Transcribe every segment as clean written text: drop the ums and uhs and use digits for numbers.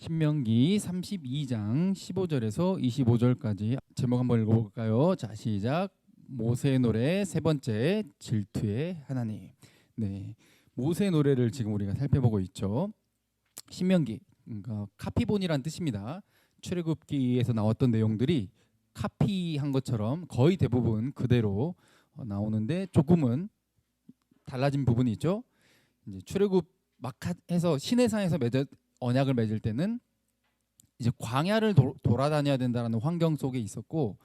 신명기 32장 15절에서 25절까지 제목 한번 읽어볼까요? 자, 시작. 모세의 노래 세 번째, 질투의 하나님. 네, 모세의 노래를 지금 우리가 살펴보고 있죠. 신명기, 그러니까 카피본이란 뜻입니다. 출애굽기에서 나왔던 내용들이 카피한 것처럼 거의 대부분 그대로 나오는데 조금은 달라진 부분이 있죠. 이제 출애굽 막 해서 시내산에서 언약을 맺을 때는 이제 광야를 돌아다녀야 된다라는 환경 속에 있었고,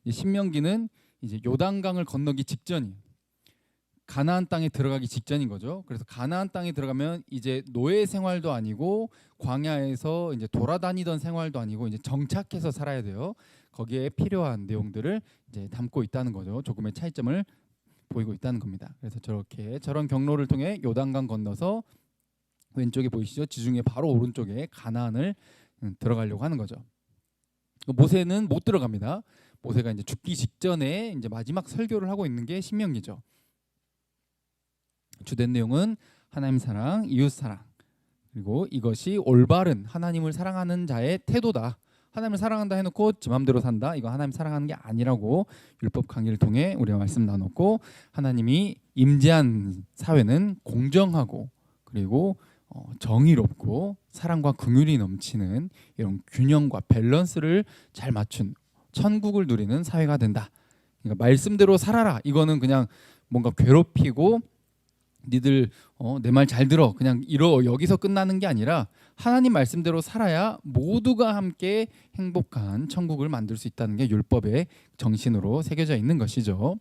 신명기는 이제 요단강을 건너기 직전이 가나안 땅에 들어가기 직전인 거죠. 그래서 가나안 땅에 들어가면 이제 노예 생활도 아니고 광야에서 이제 돌아다니던 생활도 아니고 이제 정착해서 살아야 돼요. 거기에 필요한 내용들을 이제 담고 있다는 거죠. 조금의 차이점을 보이고 있다는 겁니다. 그래서 저런 경로를 통해 요단강 건너서 왼쪽에 보이시죠? 지중해 바로 오른쪽에 가나안을 들어가려고 하는 거죠. 모세는 못 들어갑니다. 모세가 이제 죽기 직전에 이제 마지막 설교를 하고 있는 게 신명기죠. 주된 내용은 하나님 사랑, 이웃 사랑, 그리고 이것이 올바른 하나님을 사랑하는 자의 태도다. 하나님을 사랑한다 해놓고 지 맘대로 산다, 이거 하나님 사랑하는 게 아니라고 율법 강의를 통해 우리가 말씀 나눴고, 하나님이 임재한 사회는 공정하고 그리고 정의롭고 사랑과 긍휼이 넘치는 이런 균형과 밸런스를 잘 맞춘 천국을 누리는 사회가 된다. 그러니까 말씀대로 살아라, 이거는 그냥 뭔가 괴롭히고 니들 내 말 잘 들어 그냥 여기서 끝나는 게 아니라 하나님 말씀대로 살아야 모두가 함께 행복한 천국을 만들 수 있다는 게 율법의 정신으로 새겨져 있는 것이죠.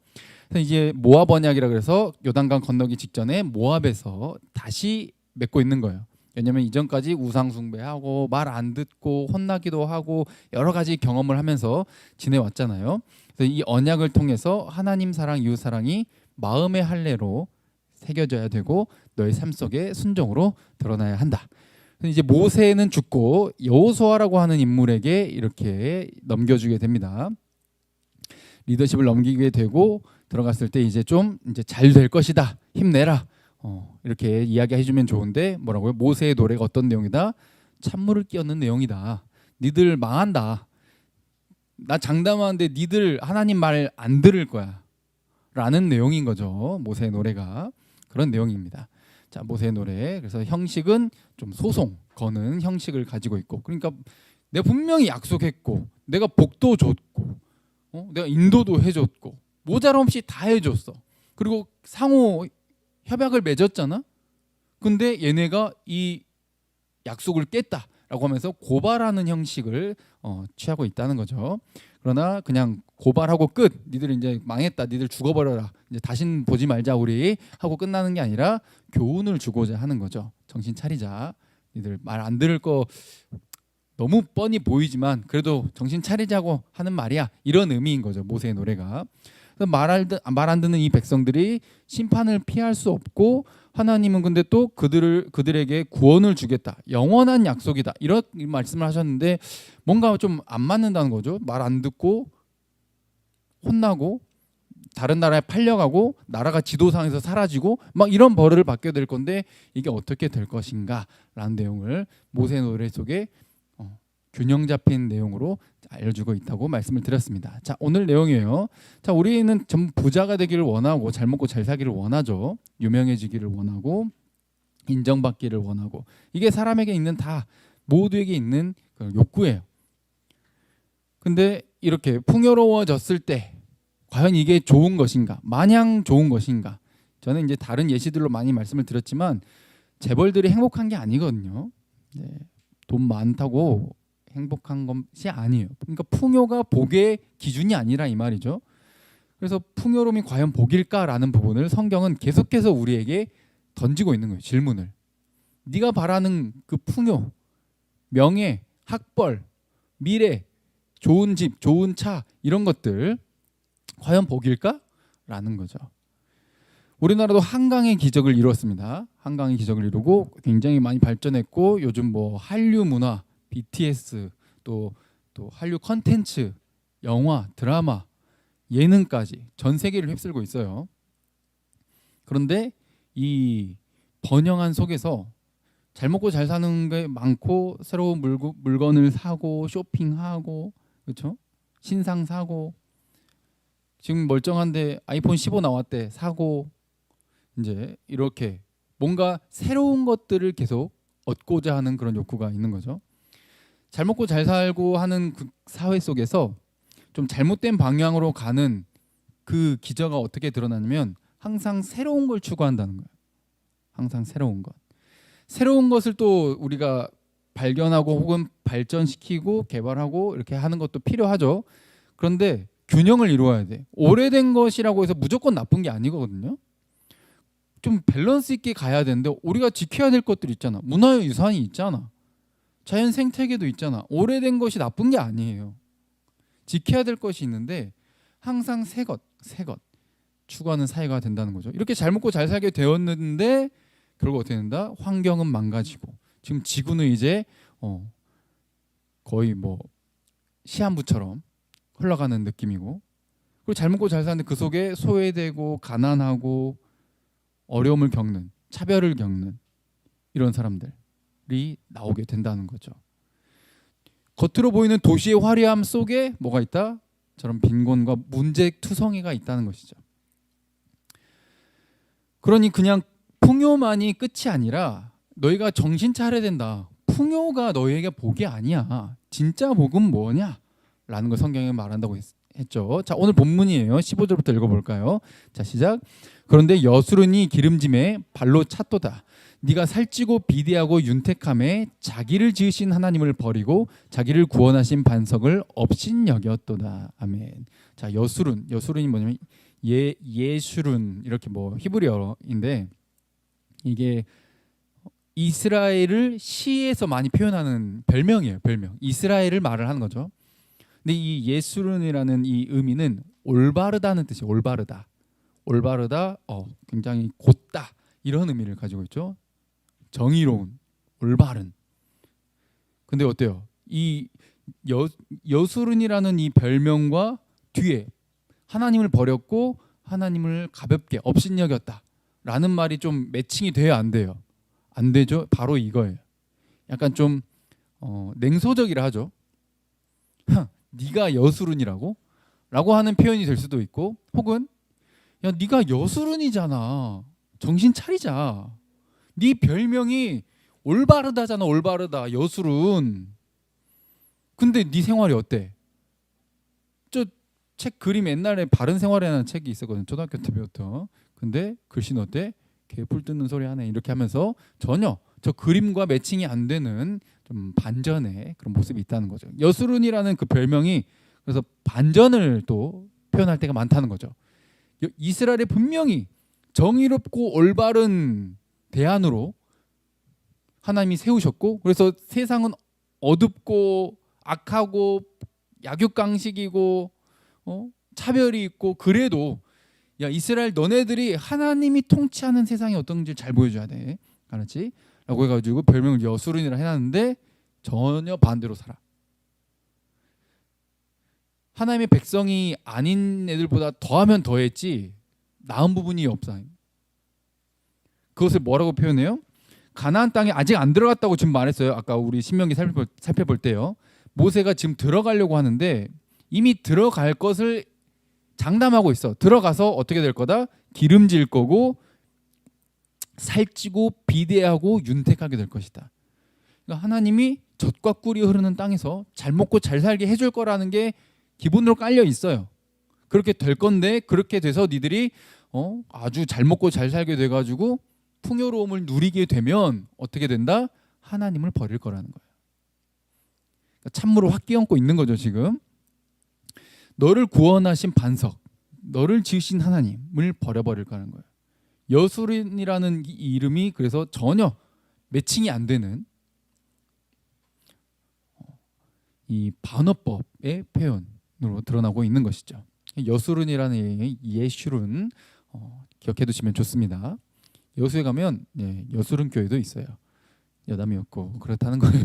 그래서 이제 모압 언약이라 그래서 요단강 건너기 직전에 모압에서 다시 맺고 있는 거예요. 왜냐하면 이전까지 우상 숭배하고 말 안 듣고 혼나기도 하고 여러 가지 경험을 하면서 지내왔잖아요. 그래서 이 언약을 통해서 하나님 사랑, 이웃 사랑이 마음의 할례로 새겨져야 되고 너의 삶 속에 순종으로 드러나야 한다. 이제 모세는 죽고 여호수아라고 하는 인물에게 이렇게 넘겨주게 됩니다. 리더십을 넘기게 되고 들어갔을 때 이제 좀 잘 될 것이다, 힘내라, 이렇게 이야기해주면 좋은데 뭐라고요? 모세의 노래가 어떤 내용이다? 찬물을 끼얹는 내용이다. 니들 망한다. 나 장담하는데 니들 하나님 말 안 들을 거야 라는 내용인 거죠. 모세의 노래가 그런 내용입니다. 자, 모세의 노래, 그래서 형식은 좀 소송 거는 형식을 가지고 있고, 그러니까 내가 분명히 약속했고 내가 복도 줬고 내가 인도도 해줬고 모자람 없이 다 해줬어. 그리고 상호 협약을 맺었잖아. 근데 얘네가 이 약속을 깼다라고 하면서 고발하는 형식을 취하고 있다는 거죠. 그러나 그냥 고발하고 끝, 니들 이제 망했다, 니들 죽어버려라, 이제 다신 보지 말자 우리 하고 끝나는 게 아니라 교훈을 주고자 하는 거죠. 정신 차리자, 니들 말 안 들을 거 너무 뻔히 보이지만 그래도 정신 차리자고 하는 말이야, 이런 의미인 거죠. 모세의 노래가. 말 안 듣는 이 백성들이 심판을 피할 수 없고, 하나님은 근데 또 그들에게 구원을 주겠다, 영원한 약속이다, 이런 말씀을 하셨는데 뭔가 좀 안 맞는다는 거죠. 말 안 듣고 혼나고 다른 나라에 팔려가고 나라가 지도상에서 사라지고 막 이런 벌을 받게 될 건데 이게 어떻게 될 것인가 라는 내용을 모세의 노래 속에 균형 잡힌 내용으로 알려주고 있다고 말씀을 드렸습니다. 자, 오늘 내용이에요. 자, 우리는 전 부자가 되기를 원하고 잘 먹고 잘 살기를 원하죠. 유명해지기를 원하고 인정받기를 원하고, 이게 사람에게 있는 다 모두에게 있는 욕구예요. 근데 이렇게 풍요로워졌을 때 과연 이게 좋은 것인가? 마냥 좋은 것인가? 저는 이제 다른 예시들로 많이 말씀을 드렸지만 재벌들이 행복한 게 아니거든요. 네, 돈 많다고 행복한 것이 아니에요. 그러니까 풍요가 복의 기준이 아니라 이 말이죠. 그래서 풍요로움이 과연 복일까라는 부분을 성경은 계속해서 우리에게 던지고 있는 거예요. 질문을. 네가 바라는 그 풍요, 명예, 학벌, 미래, 좋은 집, 좋은 차, 이런 것들 과연 복일까? 라는 거죠. 우리나라도 한강의 기적을 이루었습니다. 한강의 기적을 이루고 굉장히 많이 발전했고, 요즘 뭐 한류 문화, BTS, 또 한류 컨텐츠, 영화, 드라마, 예능까지 전 세계를 휩쓸고 있어요. 그런데 이 번영한 속에서 잘 먹고 잘 사는 게 많고 새로운 물건을 사고 쇼핑하고 그렇죠? 신상 사고 지금 멀쩡한데 아이폰 15 나왔대 사고 이제 이렇게 뭔가 새로운 것들을 계속 얻고자 하는 그런 욕구가 있는 거죠. 잘 먹고 잘 살고 하는 그 사회 속에서 좀 잘못된 방향으로 가는 그 기저가 어떻게 드러나냐면 항상 새로운 걸 추구한다는 거예요. 항상 새로운 것. 새로운 것을 또 우리가 발견하고 혹은 발전시키고 개발하고 이렇게 하는 것도 필요하죠. 그런데 균형을 이루어야 돼. 오래된 것이라고 해서 무조건 나쁜 게 아니거든요. 좀 밸런스 있게 가야 되는데 우리가 지켜야 될 것들이 있잖아. 문화의 유산이 있잖아. 자연 생태계도 있잖아. 오래된 것이 나쁜 게 아니에요. 지켜야 될 것이 있는데 항상 새 것 추구하는 사회가 된다는 거죠. 이렇게 잘 먹고 잘 살게 되었는데 결국 어떻게 된다? 환경은 망가지고 지금 지구는 이제 거의 뭐 시한부처럼 흘러가는 느낌이고 그리고 잘 먹고 잘 사는데 그 속에 소외되고 가난하고 어려움을 겪는 차별을 겪는 이런 사람들이 나오게 된다는 거죠. 겉으로 보이는 도시의 화려함 속에 뭐가 있다? 저런 빈곤과 문제투성이가 있다는 것이죠. 그러니 그냥 풍요만이 끝이 아니라 너희가 정신 차려야 된다. 풍요가 너희에게 복이 아니야. 진짜 복은 뭐냐? 라는 걸 성경에 말한다고 했죠. 자, 오늘 본문이에요. 15절부터 읽어볼까요? 자, 시작. 그런데 여수르니 기름짐에 발로 찼도다. 네가 살찌고 비대하고 윤택함에 자기를 지으신 하나님을 버리고 자기를 구원하신 반석을 업신여겼도다. 아멘. 자, 여수른이 뭐냐면 예수룬 이렇게 뭐 히브리어인데 이게 이스라엘을 시에서 많이 표현하는 별명이에요. 별명. 이스라엘을 말을 하는 거죠. 근데 이 예수룬이라는 이 의미는 올바르다는 뜻이에요. 올바르다. 굉장히 곧다 이런 의미를 가지고 있죠. 정의로운, 올바른. 근데 어때요? 이 여수룬이라는 이 별명과 뒤에 하나님을 버렸고 하나님을 가볍게 업신여겼다라는 말이 좀 매칭이 돼요, 안 돼요? 안 되죠. 바로 이거예요. 약간 좀 냉소적이라 하죠. 네가 여수룬이라고? 라고 하는 표현이 될 수도 있고 혹은 야 네가 여수룬이잖아. 정신 차리자. 네 별명이 올바르다잖아. 올바르다. 여수룬. 근데 네 생활이 어때? 저 책 그림 옛날에 바른 생활이라는 책이 있었거든. 초등학교 때부터. 근데 글씨는 어때? 개뿔 뜯는 소리 하네. 이렇게 하면서 전혀 저 그림과 매칭이 안 되는 좀 반전의 그런 모습이 있다는 거죠. 여수룬이라는 그 별명이 그래서 반전을 또 표현할 때가 많다는 거죠. 이스라엘이 분명히 정의롭고 올바른 대안으로 하나님이 세우셨고 그래서 세상은 어둡고 악하고 약육강식이고 차별이 있고 그래도 야 이스라엘 너네들이 하나님이 통치하는 세상이 어떤지 잘 보여줘야 돼. 알았지? 라고 해가지고 별명을 여수룬이라 해놨는데 전혀 반대로 살아. 하나님의 백성이 아닌 애들보다 더하면 더했지 나은 부분이 없어. 그것을 뭐라고 표현해요? 가나안 땅에 아직 안 들어갔다고 지금 말했어요. 아까 우리 신명기 살펴볼 때요. 모세가 지금 들어가려고 하는데 이미 들어갈 것을 장담하고 있어. 들어가서 어떻게 될 거다? 기름질 거고 살찌고 비대하고 윤택하게 될 것이다. 그러니까 하나님이 젖과 꿀이 흐르는 땅에서 잘 먹고 잘 살게 해줄 거라는 게 기본으로 깔려 있어요. 그렇게 될 건데 그렇게 돼서 니들이 아주 잘 먹고 잘 살게 돼가지고 풍요로움을 누리게 되면 어떻게 된다? 하나님을 버릴 거라는 거예요. 그러니까 찬물을 확 끼얹고 있는 거죠 지금. 너를 구원하신 반석, 너를 지으신 하나님을 버려버릴 거라는 거예요. 여수린이라는 이 이름이 그래서 전혀 매칭이 안 되는 이 반어법의 표현으로 드러나고 있는 것이죠. 여수른이라는 예슈른 기억해 두시면 좋습니다. 여수에 가면 여수른 교회도 있어요. 여담이었고 그렇다는 거예요.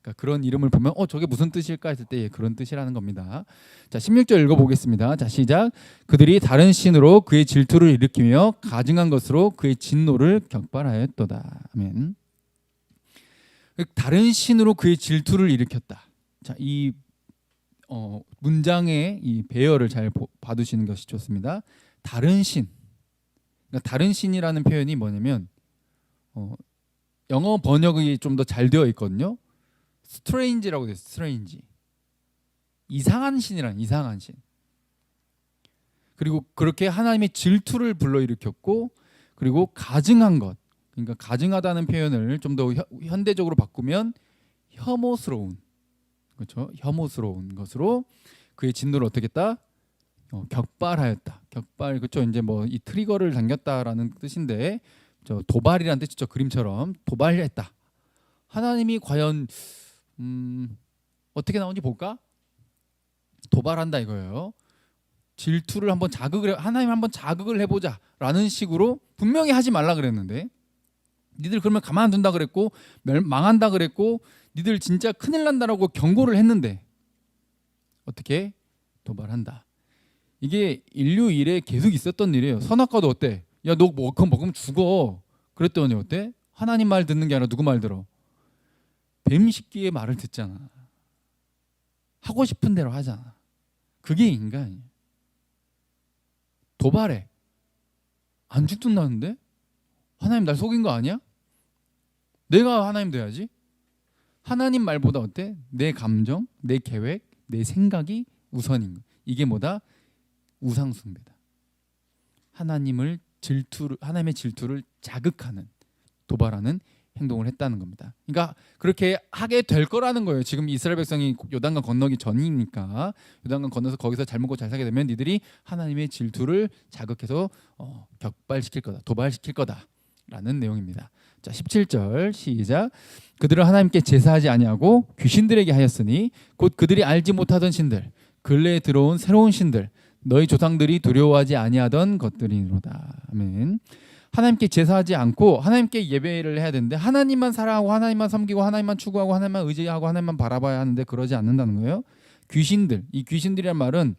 그러니까 그런 이름을 보면 저게 무슨 뜻일까 했을 때 그런 뜻이라는 겁니다. 자 16절 읽어보겠습니다. 자 시작. 그들이 다른 신으로 그의 질투를 일으키며 가증한 것으로 그의 진노를 격발하였도다. 아멘. 다른 신으로 그의 질투를 일으켰다. 자, 이 문장의 이 배열을 잘 봐두시는 것이 좋습니다. 다른 신. 그러니까 다른 신이라는 표현이 뭐냐면 영어 번역이 좀 더 잘 되어 있거든요. 스트레인지라고 돼요. 스트레인지. 이상한 신이란 이상한 신. 그리고 그렇게 하나님의 질투를 불러일으켰고, 그리고 가증한 것. 그러니까 가증하다는 표현을 좀 더 현대적으로 바꾸면 혐오스러운, 그렇죠? 혐오스러운 것으로 그의 진노를 어떻게 했다? 격발하였다. 격발, 그렇죠? 이제 뭐 이 트리거를 당겼다라는 뜻인데, 저 도발이라는 뜻이죠. 그림처럼 도발했다. 하나님이 과연 어떻게 나오는지 볼까? 도발한다 이거예요. 질투를 한번 하나님 한번 자극을 해보자라는 식으로 분명히 하지 말라 그랬는데, 니들 그러면 가만 안 둔다 그랬고 망한다 그랬고 니들 진짜 큰일 난다라고 경고를 했는데 어떻게? 도발한다. 이게 인류 일에 계속 있었던 일이에요. 선악과도 어때? 야, 너 뭐 그거 먹으면 죽어. 그랬더니 어때? 하나님 말 듣는 게 아니라 누구 말 들어? 뱀 새끼의 말을 듣잖아. 하고 싶은 대로 하잖아. 그게 인간이에요. 도발해. 안 죽든다는데? 하나님 날 속인 거 아니야? 내가 하나님 돼야지. 하나님 말보다 어때? 내 감정, 내 계획, 내 생각이 우선인 거. 이게 뭐다? 우상 숭배다. 하나님의 질투를 자극하는, 도발하는 행동을 했다는 겁니다. 그러니까 그렇게 하게 될 거라는 거예요. 지금 이스라엘 백성이 요단강 건너기 전이니까, 요단강 건너서 거기서 잘 먹고 잘 살게 되면 니들이 하나님의 질투를 자극해서 격발시킬 거다, 도발시킬 거다라는 내용입니다. 자, 17절 시작. 그들을 하나님께 제사하지 아니하고 귀신들에게 하였으니 곧 그들이 알지 못하던 신들, 근래에 들어온 새로운 신들, 너희 조상들이 두려워하지 아니하던 것들이로다. 아멘. 하나님께 제사하지 않고 하나님께 예배를 해야 되는데, 하나님만 사랑하고 하나님만 섬기고 하나님만 추구하고 하나님만 의지하고 하나님만 바라봐야 하는데 그러지 않는다는 거예요. 귀신들, 이 귀신들이란 말은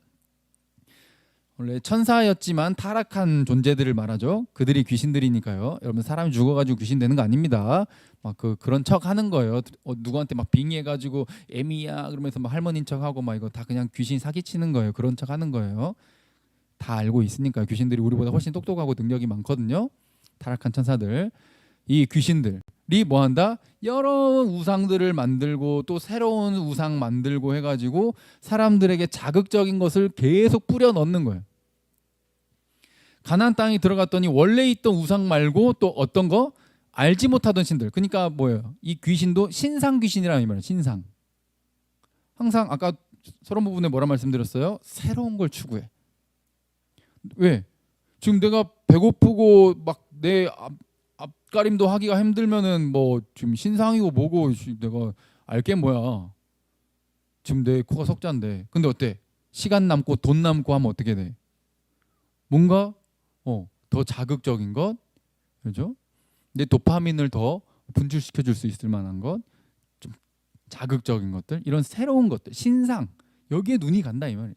원래 천사였지만 타락한 존재들을 말하죠. 그들이 귀신들이니까요. 여러분, 사람이 죽어가지고 귀신 되는 거 아닙니다. 막 그런 척 하는 거예요. 누구한테 막 빙의해가지고 애미야 그러면서 막 할머니인 척하고 막 이거 다 그냥 귀신 사기치는 거예요. 그런 척 하는 거예요. 다 알고 있으니까 귀신들이 우리보다 훨씬 똑똑하고 능력이 많거든요. 타락한 천사들, 이 귀신들이 뭐한다? 여러 우상들을 만들고 또 새로운 우상 만들고 해가지고 사람들에게 자극적인 것을 계속 뿌려 넣는 거예요. 가나안 땅에 들어갔더니 원래 있던 우상 말고 또 어떤 거? 알지 못하던 신들. 그러니까 뭐예요? 이 귀신도 신상 귀신이라는 이 말이에요. 신상. 항상 아까 서론 부분에 뭐라 말씀드렸어요? 새로운 걸 추구해. 왜? 지금 내가 배고프고 막 내 앞가림도 하기가 힘들면은 뭐 지금 신상이고 뭐고 내가 알게 뭐야. 지금 내 코가 석자인데. 근데 어때? 시간 남고 돈 남고 하면 어떻게 돼? 뭔가 더 자극적인 것, 그렇죠? 내 도파민을 더 분출시켜 줄 수 있을 만한 것, 좀 자극적인 것들, 이런 새로운 것들, 신상, 여기에 눈이 간다 이 말이에요.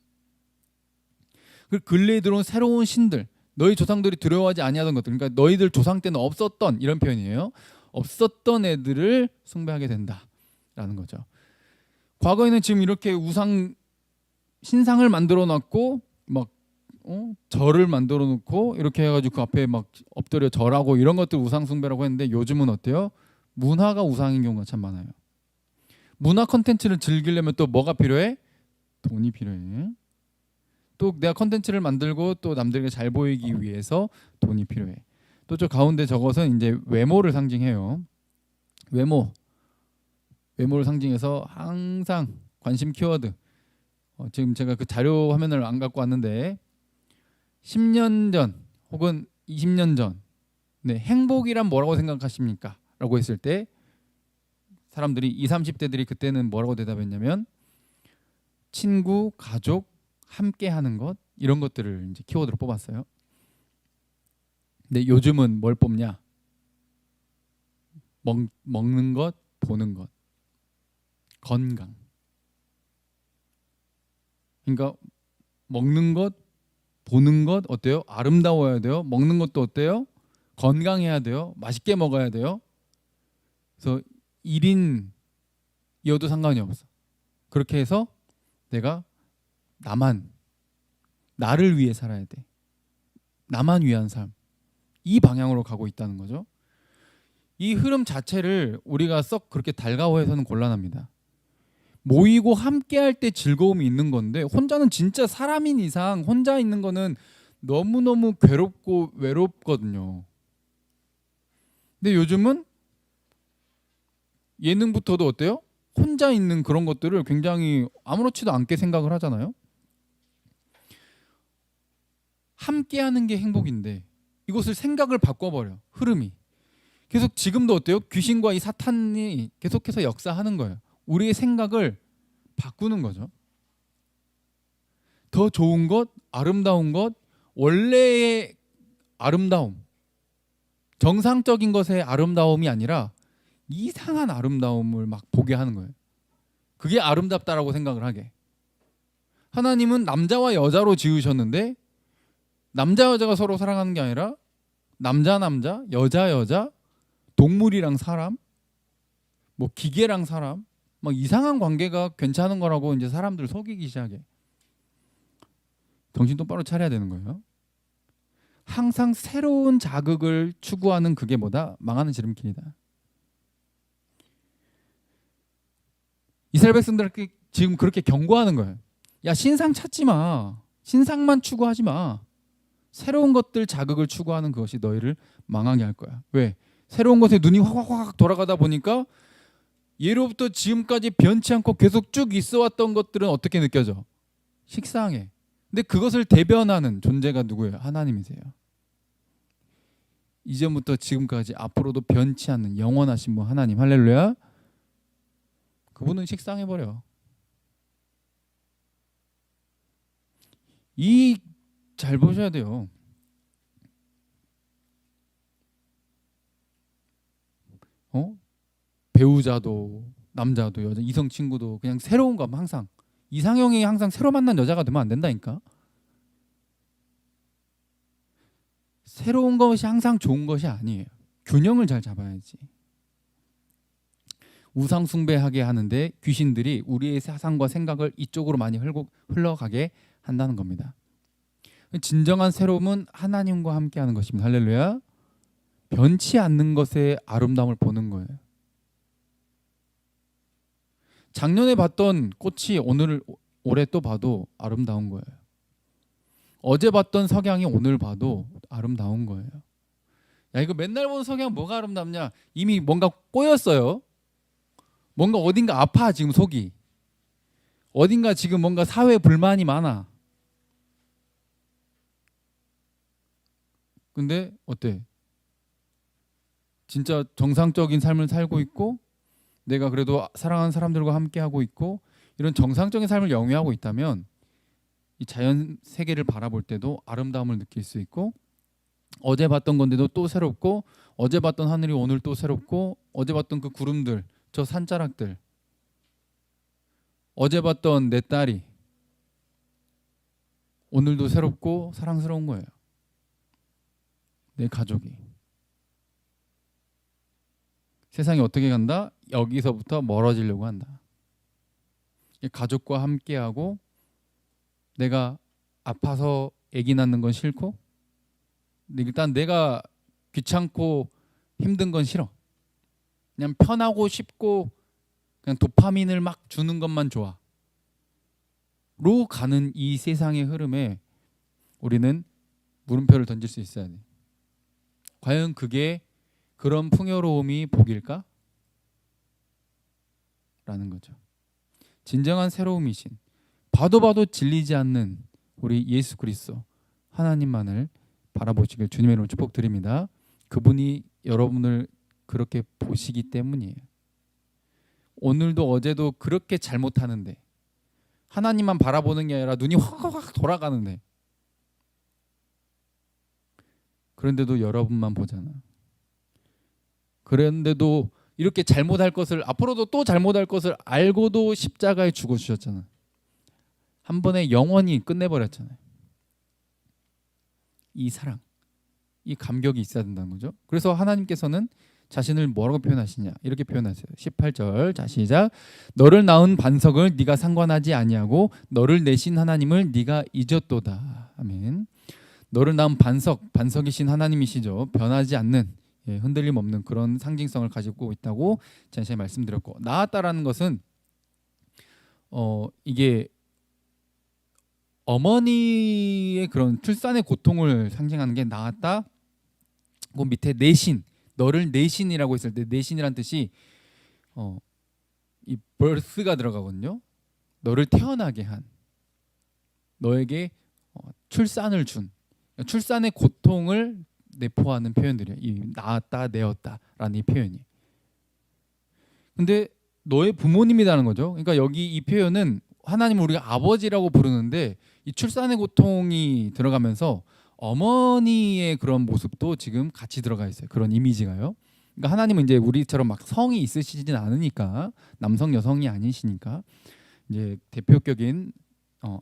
그 근래에 들어온 새로운 신들, 너희 조상들이 두려워하지 아니하던 것들, 그러니까 너희들 조상 때는 없었던, 이런 표현이에요. 없었던 애들을 숭배하게 된다라는 거죠. 과거에는 지금 이렇게 우상 신상을 만들어 놨고 막 절을 만들어 놓고 이렇게 해가지고 그 앞에 막 엎드려 절하고 이런 것들 우상 숭배라고 했는데, 요즘은 어때요? 문화가 우상인 경우가 참 많아요. 문화 콘텐츠를 즐기려면 또 뭐가 필요해? 돈이 필요해. 또 내가 콘텐츠를 만들고 또 남들에게 잘 보이기 위해서 돈이 필요해. 또 저 가운데 저것은 이제 외모를 상징해요. 외모를 상징해서 항상 관심 키워드. 지금 제가 그 자료 화면을 안 갖고 왔는데 10년 전 혹은 20년 전, 네, 행복이란 뭐라고 생각하십니까? 라고 했을 때 사람들이 20, 30대들이 그때는 뭐라고 대답했냐면 친구, 가족, 함께 하는 것, 이런 것들을 이제 키워드로 뽑았어요. 근데 요즘은 뭘 뽑냐? 먹는 것, 보는 것, 건강. 그러니까 먹는 것, 보는 것 어때요? 아름다워야 돼요. 먹는 것도 어때요? 건강해야 돼요. 맛있게 먹어야 돼요. 그래서 1인이어도 상관이 없어. 그렇게 해서 내가 나를 위해 살아야 돼. 나만 위한 삶. 이 방향으로 가고 있다는 거죠. 이 흐름 자체를 우리가 썩 그렇게 달가워해서는 곤란합니다. 모이고 함께할 때 즐거움이 있는 건데 혼자는 진짜 사람인 이상 혼자 있는 거는 너무너무 괴롭고 외롭거든요. 근데 요즘은 예능부터도 어때요? 혼자 있는 그런 것들을 굉장히 아무렇지도 않게 생각을 하잖아요. 함께하는 게 행복인데 이것을 생각을 바꿔버려. 흐름이 계속 지금도 어때요? 귀신과 이 사탄이 계속해서 역사하는 거예요. 우리의 생각을 바꾸는 거죠. 더 좋은 것, 아름다운 것, 원래의 아름다움, 정상적인 것의 아름다움이 아니라 이상한 아름다움을 막 보게 하는 거예요. 그게 아름답다라고 생각을 하게. 하나님은 남자와 여자로 지으셨는데 남자 여자가 서로 사랑하는 게 아니라 남자 여자 여자, 동물이랑 사람, 뭐 기계랑 사람, 막 이상한 관계가 괜찮은 거라고 이제 사람들 속이기 시작해. 정신 똑바로 차려야 되는 거예요. 항상 새로운 자극을 추구하는 그게 뭐다? 망하는 지름길이다. 이스라엘 백성들에게 지금 그렇게 경고하는 거예요. 야, 신상 찾지 마. 신상만 추구하지 마. 새로운 것들 자극을 추구하는 그것이 너희를 망하게 할 거야. 왜? 새로운 것에 눈이 확 돌아가다 보니까 예로부터 지금까지 변치 않고 계속 쭉 있어왔던 것들은 어떻게 느껴져? 식상해. 근데 그것을 대변하는 존재가 누구예요? 하나님이세요. 이전부터 지금까지 앞으로도 변치 않는 영원하신 분 하나님. 할렐루야. 그분은 식상해버려. 잘 보셔야 돼요. 배우자도 남자도 여자 이성 친구도 그냥 새로운 거 항상 이상형이 항상 새로 만난 여자가 되면 안 된다니까. 새로운 것이 항상 좋은 것이 아니에요. 균형을 잘 잡아야지. 우상 숭배하게 하는데 귀신들이 우리의 사상과 생각을 이쪽으로 많이 흘러가게 한다는 겁니다. 진정한 새로움은 하나님과 함께하는 것입니다. 할렐루야. 변치 않는 것의 아름다움을 보는 거예요. 작년에 봤던 꽃이 올해 또 봐도 아름다운 거예요. 어제 봤던 석양이 오늘 봐도 아름다운 거예요. 야, 이거 맨날 보는 석양 뭐가 아름답냐? 이미 뭔가 꼬였어요. 뭔가 어딘가 아파 지금 속이. 어딘가 지금 뭔가 사회 불만이 많아. 근데 어때? 진짜 정상적인 삶을 살고 있고 내가 그래도 사랑하는 사람들과 함께하고 있고 이런 정상적인 삶을 영위하고 있다면 이 자연 세계를 바라볼 때도 아름다움을 느낄 수 있고 어제 봤던 건데도 또 새롭고 어제 봤던 하늘이 오늘 또 새롭고 어제 봤던 그 구름들 저 산자락들 어제 봤던 내 딸이 오늘도 새롭고 사랑스러운 거예요. 내 가족이. 세상이 어떻게 간다? 여기서부터 멀어지려고 한다. 가족과 함께하고 내가 아파서 아기 낳는 건 싫고 일단 내가 귀찮고 힘든 건 싫어. 그냥 편하고 쉽고 그냥 도파민을 막 주는 것만 좋아. 로 가는 이 세상의 흐름에 우리는 물음표를 던질 수 있어야 돼. 과연 그게 그런 풍요로움이 복일까? 라는 거죠. 진정한 새로움이신 봐도 질리지 않는 우리 예수 그리스도 하나님만을 바라보시길 주님의 이름으로 축복드립니다. 그분이 여러분을 그렇게 보시기 때문이에요. 오늘도 어제도 그렇게 잘못하는데 하나님만 바라보는 게 아니라 눈이 확 돌아가는데 그런데도 여러분만 보잖아. 그런데도 이렇게 잘못할 것을 앞으로도 또 잘못할 것을 알고도 십자가에 죽어주셨잖아. 한 번에 영원히 끝내버렸잖아요. 이 사랑, 이 감격이 있어야 된다는 거죠. 그래서 하나님께서는 자신을 뭐라고 표현하시냐 이렇게 표현하세요. 18절 자 시작. 너를 낳은 반석을 네가 상관하지 아니하고 너를 내신 하나님을 네가 잊었도다. 아멘. 너를 낳은 반석이신 하나님이시죠. 변하지 않는 흔들림 없는 그런 상징성을 가지고 있다고 전에 말씀드렸고, 낳았다라는 것은 이게 어머니의 그런 출산의 고통을 상징하는 게 낳았다. 그 밑에 내신, 너를 내신이라고 했을 때 내신이란 뜻이 이 birth가 들어가거든요. 너를 태어나게 한, 너에게 출산을 준, 출산의 고통을 내포하는 표현들이에요. 이 낳았다, 내었다라는 이 표현이. 근데 너의 부모님이라는 거죠. 그러니까 여기 이 표현은 하나님을 우리가 아버지라고 부르는데 이 출산의 고통이 들어가면서 어머니의 그런 모습도 지금 같이 들어가 있어요. 그런 이미지가요. 그러니까 하나님은 이제 우리처럼 막 성이 있으시진 않으니까, 남성 여성이 아니시니까 이제 대표격인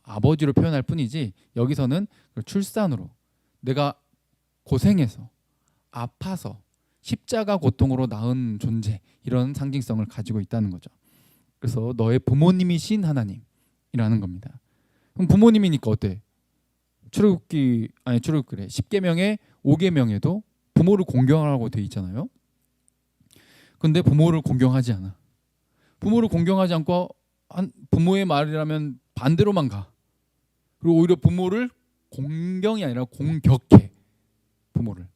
아버지로 표현할 뿐이지, 여기서는 출산으로 내가 고생해서 아파서 십자가 고통으로 낳은 존재, 이런 상징성을 가지고 있다는 거죠. 그래서 너의 부모님이신 하나님이라는 겁니다. 그럼 부모님이니까 어때? 출애굽기래 10계명에 5계명에도 부모를 공경하라고 돼 있잖아요. 근데 부모를 공경하지 않아. 부모를 공경하지 않고 부모의 말이라면 반대로만 가. 그리고 오히려 부모를 공경이 아니라 공격해. 부모를.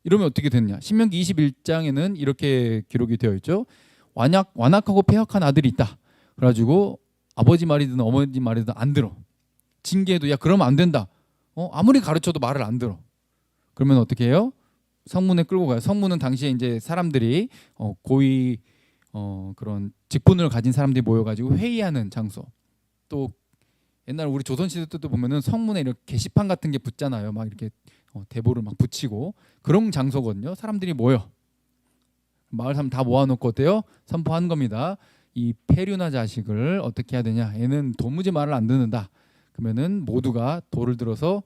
이러면 어떻게 됐냐? 신명기 21장에는 이렇게 기록이 되어 있죠. 완악하고 폐역한 아들이 있다. 그래가지고 아버지 말이든 어머니 말이든 안 들어. 징계해도 야 그러면 안 된다. 아무리 가르쳐도 말을 안 들어. 그러면 어떻게 해요? 성문에 끌고 가요. 성문은 당시에 이제 사람들이 고위 그런 직분을 가진 사람들이 모여가지고 회의하는 장소. 또 옛날 우리 조선시대 때도 보면은 성문에 이렇게 게시판 같은 게 붙잖아요. 막 이렇게 대보를 막 붙이고 그런 장소거든요. 사람들이 모여. 마을 사람 다 모아놓고 어때요? 선포하는 겁니다. 이 페류나 자식을 어떻게 해야 되냐? 얘는 도무지 말을 안 듣는다. 그러면은 모두가 돌을 들어서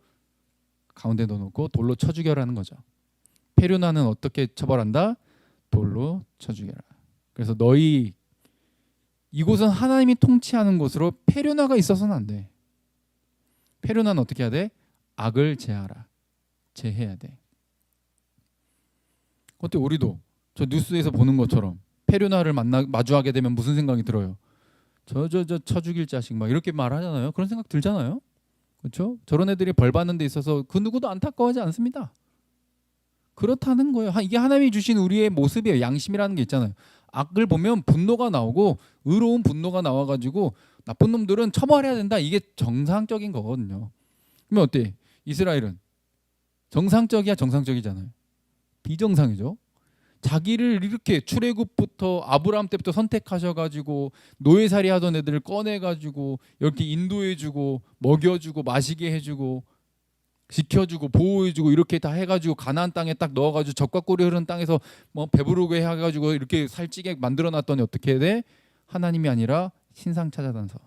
가운데 넣어놓고 돌로 쳐 죽여라는 거죠. 페류나는 어떻게 처벌한다? 돌로 쳐 죽여라. 그래서 너희 이곳은 하나님이 통치하는 곳으로 페류나가 있어서는 안 돼. 페류나는 어떻게 해야 돼? 악을 제하라. 제해야 돼. 어때? 우리도 저 뉴스에서 보는 것처럼 페류나를 마주하게 되면 무슨 생각이 들어요? 저 쳐 죽일 자식 막 이렇게 말하잖아요. 그런 생각 들잖아요. 그렇죠? 저런 애들이 벌 받는 데 있어서 그 누구도 안타까워하지 않습니다. 그렇다는 거예요. 이게 하나님이 주신 우리의 모습이에요. 양심이라는 게 있잖아요. 악을 보면 분노가 나오고 의로운 분노가 나와가지고 나쁜 놈들은 처벌해야 된다. 이게 정상적인 거거든요. 그러면 어때? 이스라엘은 정상적이야, 정상적이잖아요. 비정상이죠. 자기를 이렇게 출애굽부터 아브라함 때부터 선택하셔가지고 노예살이 하던 애들을 꺼내가지고 이렇게 인도해주고 먹여주고 마시게 해주고 지켜주고 보호해주고 이렇게 다 해가지고 가나안 땅에 딱 넣어가지고 젖과 꿀이 흐르는 땅에서 뭐 배부르게 해가지고 이렇게 살찌게 만들어놨더니 어떻게 돼? 하나님이 아니라 신상 찾아다녀서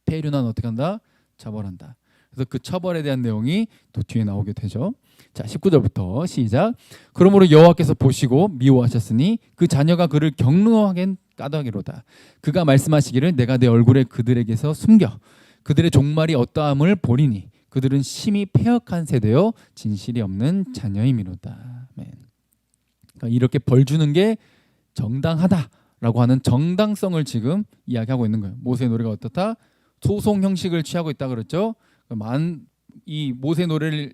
페류나는 어떻게 한다? 처벌한다. 그래서 그 처벌에 대한 내용이 또 뒤에 나오게 되죠. 자, 19절부터 시작. 그러므로 여호와께서 보시고 미워하셨으니 그 자녀가 그를 경노하게 까닭이로다. 그가 말씀하시기를 내가 내 얼굴에 그들에게서 숨겨 그들의 종말이 어떠함을 보리니 그들은 심히 패역한 세대요 진실이 없는 자녀임이로다. 그러니까 이렇게 벌 주는 게 정당하다라고 하는 정당성을 지금 이야기하고 있는 거예요. 모세의 노래가 어떻다? 소송 형식을 취하고 있다 그랬죠. 이 모세 노래를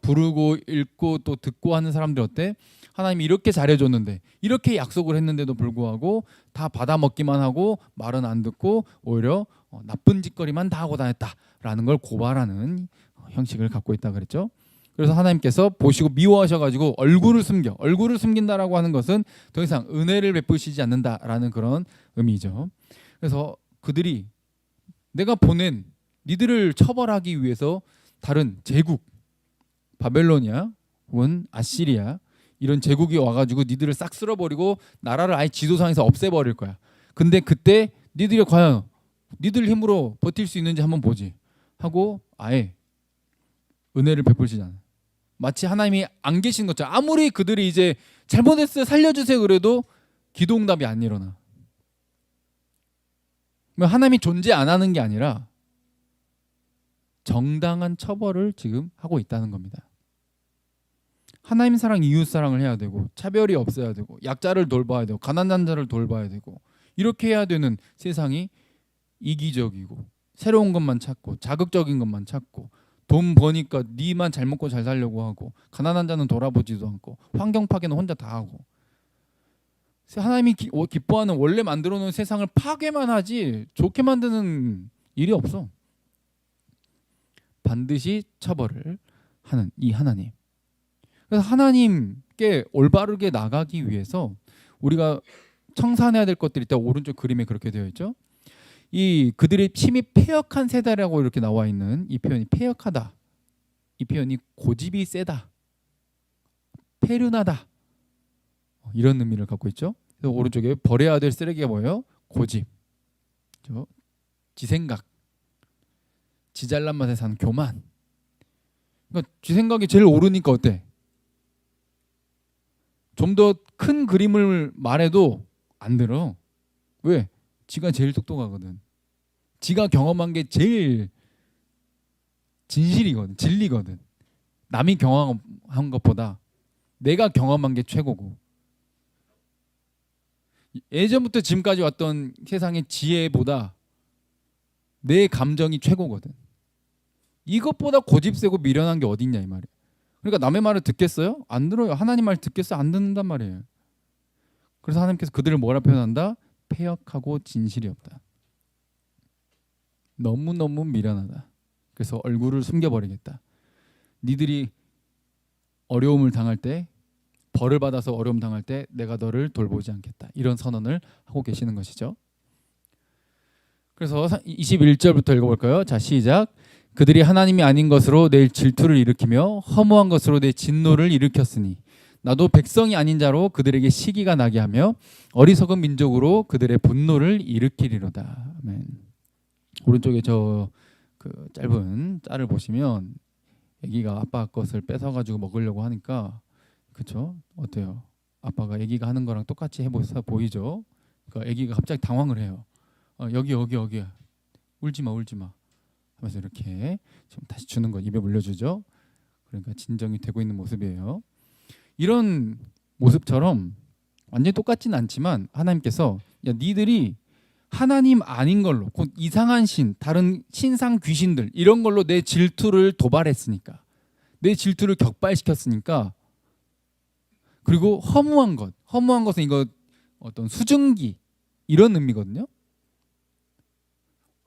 부르고 읽고 또 듣고 하는 사람들 어때? 하나님이 이렇게 잘해줬는데 이렇게 약속을 했는데도 불구하고 다 받아먹기만 하고 말은 안 듣고 오히려 나쁜 짓거리만 다 하고 다녔다라는 걸 고발하는 형식을 갖고 있다 그랬죠. 그래서 하나님께서 보시고 미워하셔가지고 얼굴을 숨긴다라고 하는 것은 더 이상 은혜를 베푸시지 않는다라는 그런 의미죠. 그래서 그들이 내가 보낸 니들을 처벌하기 위해서 다른 제국 바벨로니아 혹은 아시리아 이런 제국이 와가지고 니들을 싹 쓸어버리고 나라를 아예 지도상에서 없애버릴 거야. 근데 그때 니들이 과연 니들 힘으로 버틸 수 있는지 한번 보지 하고 아예 은혜를 베풀지 않아. 마치 하나님이 안 계신 것처럼 아무리 그들이 이제 잘못했어요 살려주세요 그래도 기도응답이 안 일어나. 하나님이 존재 안 하는 게 아니라 정당한 처벌을 지금 하고 있다는 겁니다. 하나님 사랑, 이웃 사랑을 해야 되고 차별이 없어야 되고 약자를 돌봐야 되고 가난한 자를 돌봐야 되고 이렇게 해야 되는 세상이 이기적이고 새로운 것만 찾고 자극적인 것만 찾고 돈 버니까 니만 잘 먹고 잘 살려고 하고 가난한 자는 돌아보지도 않고 환경 파괴는 혼자 다 하고 하나님이 기뻐하는 원래 만들어 놓은 세상을 파괴만 하지 좋게 만드는 일이 없어. 반드시 처벌을 하는 이 하나님. 그래서 하나님께 올바르게 나가기 위해서 우리가 청산해야 될 것들이 있다. 오른쪽 그림에 그렇게 되어 있죠. 이 그들이 심히 패역한 세대라고 이렇게 나와 있는 이 표현이 패역하다. 이 표현이 고집이 세다. 페륜하다. 이런 의미를 갖고 있죠. 그래서 오른쪽에 버려야 될 쓰레기가 뭐예요? 고집. 지 생각. 지 잘난 맛에 사는 교만. 그러니까 지 생각이 제일 옳으니까 어때? 좀 더 큰 그림을 말해도 안 들어. 왜? 지가 제일 똑똑하거든. 지가 경험한 게 제일 진실이거든. 진리거든. 남이 경험한 것보다 내가 경험한 게 최고고. 예전부터 지금까지 왔던 세상의 지혜보다 내 감정이 최고거든. 이것보다 고집세고 미련한 게 어딨냐 이 말이에요. 그러니까 남의 말을 듣겠어요? 안 들어요. 하나님 말 듣겠어요? 안 듣는단 말이에요. 그래서 하나님께서 그들을 뭐라 표현한다? 패역하고 진실이 없다. 너무너무 미련하다. 그래서 얼굴을 숨겨버리겠다. 니들이 어려움을 당할 때, 벌을 받아서 어려움 당할 때 내가 너를 돌보지 않겠다. 이런 선언을 하고 계시는 것이죠. 그래서 21절부터 읽어볼까요? 자, 시작. 그들이 하나님이 아닌 것으로 내 질투를 일으키며 허무한 것으로 내 진노를 일으켰으니 나도 백성이 아닌 자로 그들에게 시기가 나게 하며 어리석은 민족으로 그들의 분노를 일으키리로다. 아멘. 오른쪽에 저 그 짧은 짤을 보시면 아기가 아빠 것을 뺏어가지고 먹으려고 하니까 그렇죠? 어때요? 아빠가 아기가 하는 거랑 똑같이 해보서 보이죠? 그러니까 아기가 갑자기 당황을 해요. 여기 울지 마 하면서 이렇게 좀 다시 주는 거 입에 물려주죠. 그러니까 진정이 되고 있는 모습이에요. 이런 모습처럼 완전히 똑같지는 않지만 하나님께서 야 니들이 하나님 아닌 걸로 곧 이상한 신, 다른 신상 귀신들 이런 걸로 내 질투를 도발했으니까 내 질투를 격발시켰으니까 그리고 허무한 것은 이거 어떤 수증기 이런 의미거든요.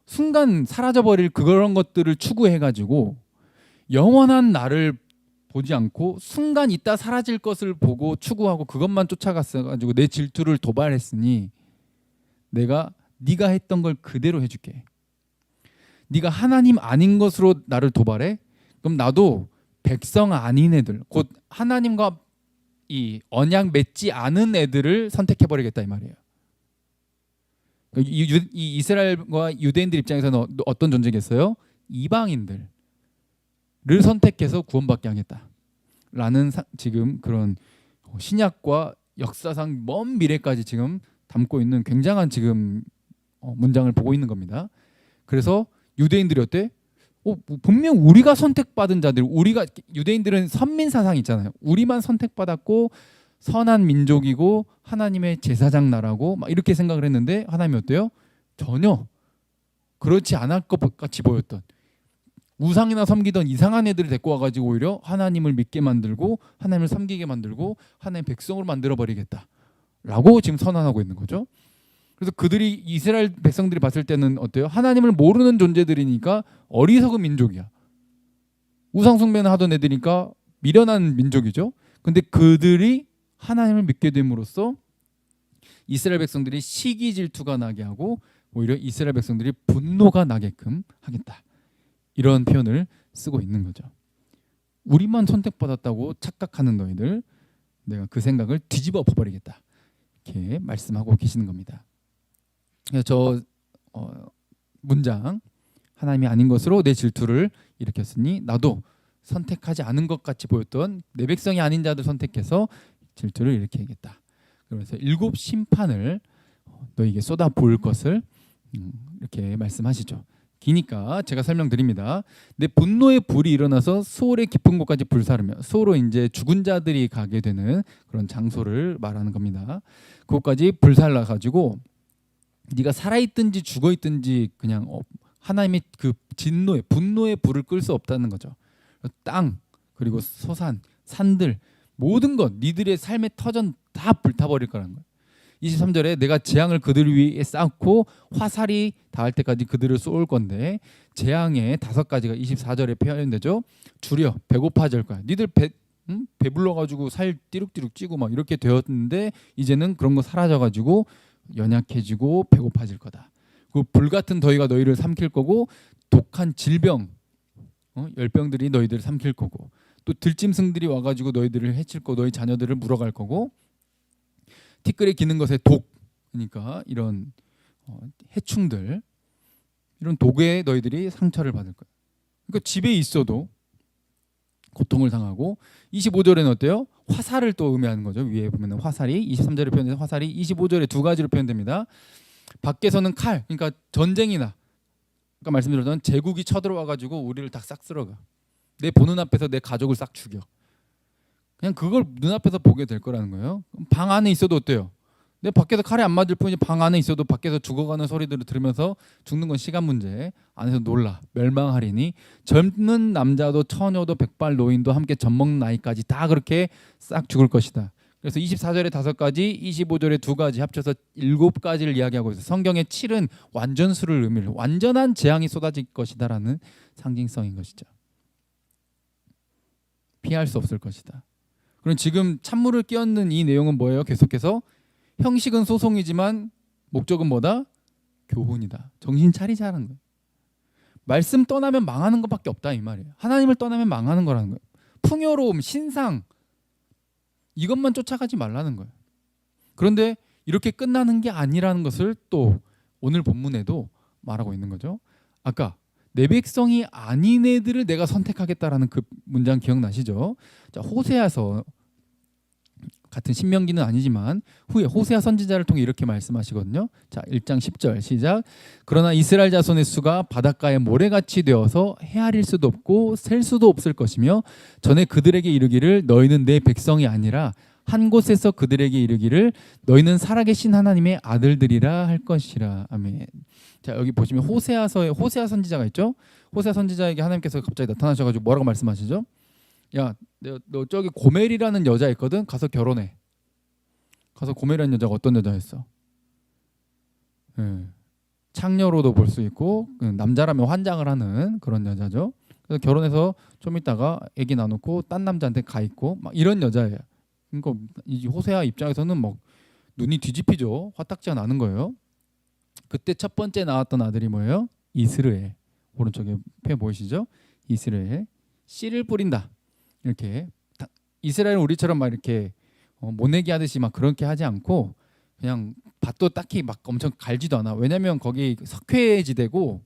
순간 사라져버릴 그런 것들을 추구해가지고 영원한 나를 보지 않고 순간 있다 사라질 것을 보고 추구하고 그것만 쫓아갔어가지고 내 질투를 도발했으니 내가 네가 했던 걸 그대로 해줄게. 네가 하나님 아닌 것으로 나를 도발해? 그럼 나도 백성 아닌 애들 곧 하나님과 이 언약 맺지 않은 애들을 선택해버리겠다 이 말이에요. 이 이스라엘과 유대인들 입장에서는 어떤 존재겠어요? 이방인들을 선택해서 구원받게 하겠다라는 지금 그런 신약과 역사상 먼 미래까지 지금 담고 있는 굉장한 지금 문장을 보고 있는 겁니다. 그래서 유대인들이 어때? 분명 우리가 선택받은 자들, 우리가 유대인들은 선민 사상이 있잖아요. 우리만 선택받았고 선한 민족이고 하나님의 제사장 나라고 막 이렇게 생각을 했는데 하나님이 어때요? 전혀 그렇지 않을 것 같이 보였던 우상이나 섬기던 이상한 애들을 데리고 와가지고 오히려 하나님을 믿게 만들고 하나님을 섬기게 만들고 하나님의 백성으로 만들어버리겠다라고 지금 선언하고 있는 거죠. 그래서 그들이 이스라엘 백성들이 봤을 때는 어때요? 하나님을 모르는 존재들이니까 어리석은 민족이야. 우상 숭배는 하던 애들이니까 미련한 민족이죠. 근데 그들이 하나님을 믿게 됨으로써 이스라엘 백성들이 시기 질투가 나게 하고 오히려 이스라엘 백성들이 분노가 나게끔 하겠다. 이런 표현을 쓰고 있는 거죠. 우리만 선택받았다고 착각하는 너희들 내가 그 생각을 뒤집어 엎어버리겠다. 이렇게 말씀하고 계시는 겁니다. 그래서 저 문장 하나님이 아닌 것으로 내 질투를 일으켰으니 나도 선택하지 않은 것 같이 보였던 내 백성이 아닌 자들 선택해서 질투를 일으키겠다. 그러면서 7 심판을 너에게 쏟아 부을 것을 이렇게 말씀하시죠. 기니까 제가 설명드립니다. 내 분노의 불이 일어나서 수월의 깊은 곳까지 불사르며, 수월로 이제 죽은 자들이 가게 되는 그런 장소를 말하는 겁니다. 그곳까지 불살라 가지고 네가 살아있든지 죽어있든지 그냥 하나님의 그 진노의 분노의 불을 끌 수 없다는 거죠. 땅 그리고 소산 산들 모든 것 니들의 삶의 터전 다 불타버릴 거라는 거예요. 23절에 내가 재앙을 그들 위에 쌓고 화살이 닿을 때까지 그들을 쏠 건데, 재앙의 5가지가 24절에 표현되죠. 줄여 배고파질 거야. 니들 배불러가지고 살 띠룩띠룩 찌고 막 이렇게 되었는데 이제는 그런 거 사라져가지고 연약해지고 배고파질 거다. 그 불같은 더위가 너희를 삼킬 거고, 독한 질병 열병들이 너희들을 삼킬 거고, 또 들짐승들이 와가지고 너희들을 해칠 거, 너희 자녀들을 물어갈 거고, 티끌에 기는 것에 독, 그러니까 이런 해충들, 이런 독에 너희들이 상처를 받을 거야. 그러니까 집에 있어도 고통을 당하고, 25절에는 어때요? 화살을 또 의미하는 거죠. 위에 보면 화살이 23절에 표현돼서 화살이 25절에 2가지로 표현됩니다. 밖에서는 칼, 그러니까 전쟁이나 아까 말씀드렸던 제국이 쳐들어와 가지고 우리를 다 싹 쓸어가. 내 보는 앞에서 내 가족을 싹 죽여. 그냥 그걸 눈앞에서 보게 될 거라는 거예요. 방 안에 있어도 어때요? 내 밖에서 칼에 안 맞을 뿐이지 방 안에 있어도 밖에서 죽어가는 소리들을 들으면서 죽는 건 시간 문제. 안에서 놀라 멸망하리니 젊은 남자도 처녀도 백발 노인도 함께 젖먹는 나이까지 다 그렇게 싹 죽을 것이다. 그래서 24절에 5가지, 25절에 2가지 합쳐서 7가지를 이야기하고 있어요. 성경의 7은 완전수를 의미해요. 완전한 재앙이 쏟아질 것이다라는 상징성인 것이죠. 피할 수 없을 것이다. 그럼 지금 찬물을 끼얹는 이 내용은 뭐예요? 계속해서 형식은 소송이지만 목적은 뭐다? 교훈이다. 정신 차리자는 거예요. 말씀 떠나면 망하는 것밖에 없다 이 말이에요. 하나님을 떠나면 망하는 거라는 거예요. 풍요로움, 신상 이것만 쫓아가지 말라는 거예요. 그런데 이렇게 끝나는 게 아니라는 것을 또 오늘 본문에도 말하고 있는 거죠. 아까 내 백성이 아닌 애들을 내가 선택하겠다라는 그 문장 기억나시죠? 자, 호세아서 같은 신명기는 아니지만 후에 호세아 선지자를 통해 이렇게 말씀하시거든요. 자, 1장 10절 시작. 그러나 이스라엘 자손의 수가 바닷가에 모래같이 되어서 헤아릴 수도 없고 셀 수도 없을 것이며, 전에 그들에게 이르기를 너희는 내 백성이 아니라 한 곳에서 그들에게 이르기를 너희는 살아계신 하나님의 아들들이라 할 것이라. 아멘. 자, 여기 보시면 호세아서에 호세아 선지자가 있죠. 호세아 선지자에게 하나님께서 갑자기 나타나셔가지고 뭐라고 말씀하시죠? 야, 너 저기 고멜이라는 여자 있거든. 가서 결혼해. 가서 고멜이라는 여자가 어떤 여자였어? 창녀로도 볼 수 있고 남자라면 환장을 하는 그런 여자죠. 그래서 결혼해서 좀 있다가 아기 낳아놓고 딴 남자한테 가 있고 막 이런 여자예요. 그러니까 이 호세아 입장에서는 막 눈이 뒤집히죠. 화딱지가 나는 거예요. 그때 첫 번째 나왔던 아들이 뭐예요? 이스르엘. 오른쪽에 표 보이시죠? 이스르엘. 씨를 뿌린다. 이렇게 이스라엘은 우리처럼 막 이렇게 모내기 하듯이 막 그렇게 하지 않고 그냥 밭도 딱히 막 엄청 갈지도 않아. 왜냐면 거기 석회지대고